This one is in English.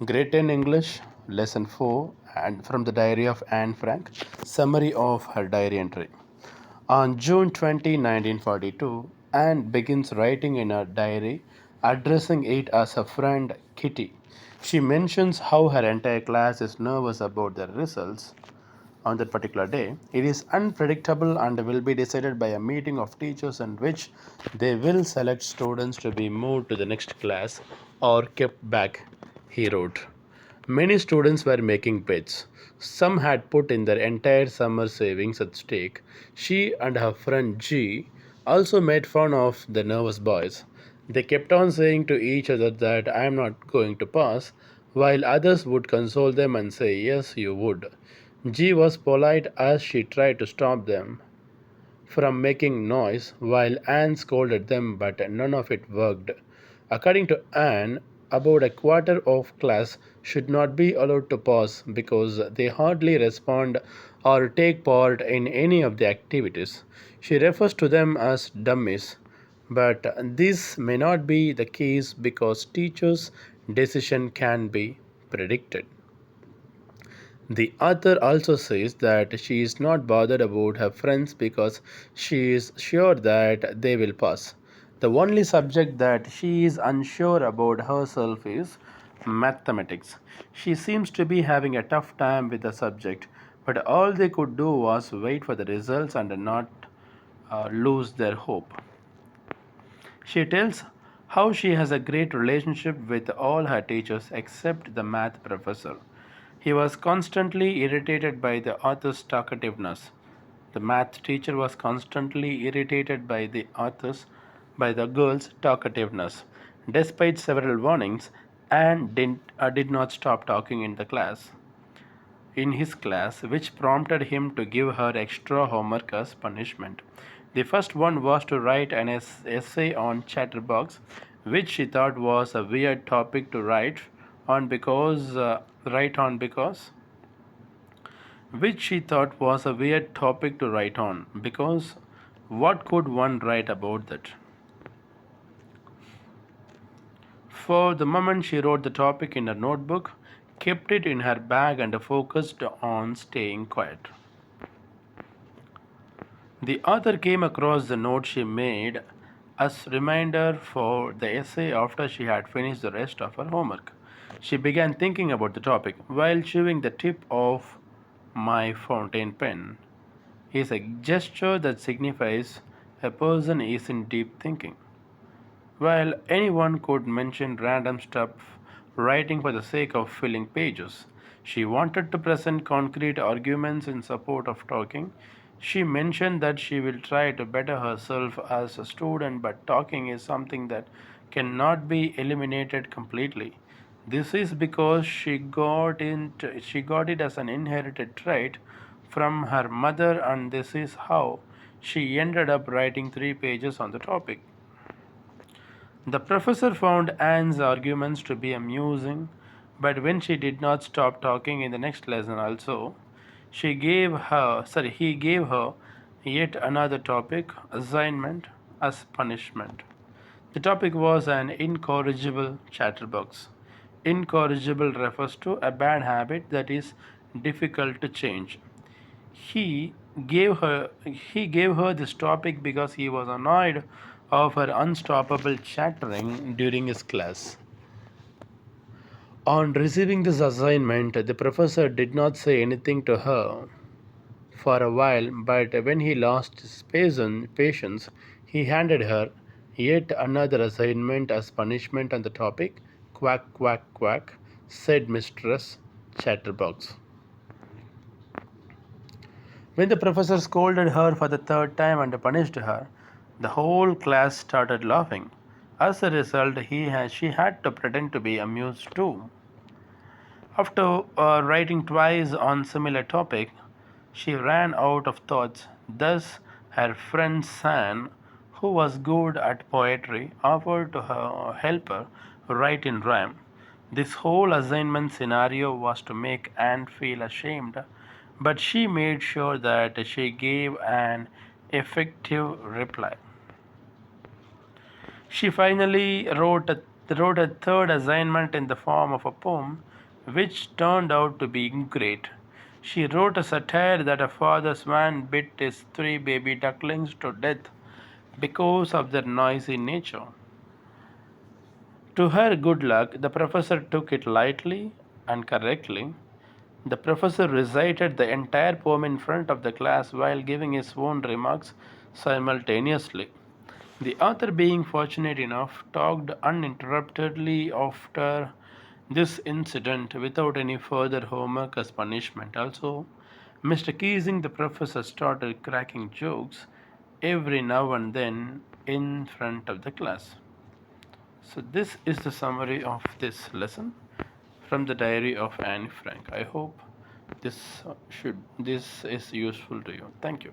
Grade 10 English, Lesson 4, and from the Diary of Anne Frank, summary of her diary entry. On June 20, 1942, Anne begins writing in her diary, addressing it as her friend Kitty. She mentions how her entire class is nervous about their results on that particular day. It is unpredictable and will be decided by a meeting of teachers in which they will select students to be moved to the next class or kept back, he wrote. Many students were making bets. Some had put in their entire summer savings at stake. She and her friend G also made fun of the nervous boys. They kept on saying to each other that I am not going to pass, while others would console them and say, Yes, you would. G was polite as she tried to stop them from making noise, while Anne scolded them, but none of it worked. According to Anne, about a quarter of class should not be allowed to pass because they hardly respond or take part in any of the activities. She refers to them as dummies, but this may not be the case because teachers' decision can be predicted. The author also says that she is not bothered about her friends because she is sure that they will pass. The only subject that she is unsure about herself is mathematics. She seems to be having a tough time with the subject, but all they could do was wait for the results and not lose their hope. She tells how she has a great relationship with all her teachers except the math professor. He was constantly irritated by the author's talkativeness. The math teacher was constantly irritated by the girl's talkativeness. Despite several warnings, Anne did not stop talking in his class, which prompted him to give her extra homework as punishment. The first one was to write an essay on chatterbox, which she thought was a weird topic to write on because which she thought was a weird topic to write on because what could one write about that? For the moment, she wrote the topic in her notebook, kept it in her bag, and focused on staying quiet. The author came across the note she made as reminder for the essay after she had finished the rest of her homework. She began thinking about the topic while chewing the tip of my fountain pen. Is a gesture that signifies a person is in deep thinking. While anyone could mention random stuff writing for the sake of filling pages, she wanted to present concrete arguments in support of talking. She mentioned that she will try to better herself as a student, but talking is something that cannot be eliminated completely. This is because she got it as an inherited trait from her mother, and this is how she ended up writing 3 pages on the topic. The professor found Anne's arguments to be amusing, but when she did not stop talking in the next lesson also, he gave her yet another topic, assignment, as punishment. The topic was an incorrigible chatterbox. Incorrigible refers to a bad habit that is difficult to change. He he gave her this topic because he was annoyed of her unstoppable chattering during his class. On receiving this assignment, the professor did not say anything to her for a while, but when he lost his patience, he handed her yet another assignment as punishment on the topic. Quack, quack, quack, said Mistress Chatterbox. When the professor scolded her for the third time and punished her, the whole class started laughing. As a result, she had to pretend to be amused too. After writing twice on similar topic, she ran out of thoughts. Thus, her friend San, who was good at poetry, offered to help her write in rhyme. This whole assignment scenario was to make Anne feel ashamed, but she made sure that she gave an effective reply. She finally wrote They wrote a third assignment in the form of a poem, which turned out to be great. She wrote a satire that a father's man bit his three baby ducklings to death because of their noisy nature. To her good luck, the professor took it lightly and correctly. The professor recited the entire poem in front of the class while giving his own remarks simultaneously. The author, being fortunate enough, talked uninterruptedly after this incident without any further homework as punishment. Also, Mr. Keesing, the professor, started cracking jokes every now and then in front of the class. So, this is the summary of this lesson from the diary of Anne Frank. I hope this is useful to you. Thank you.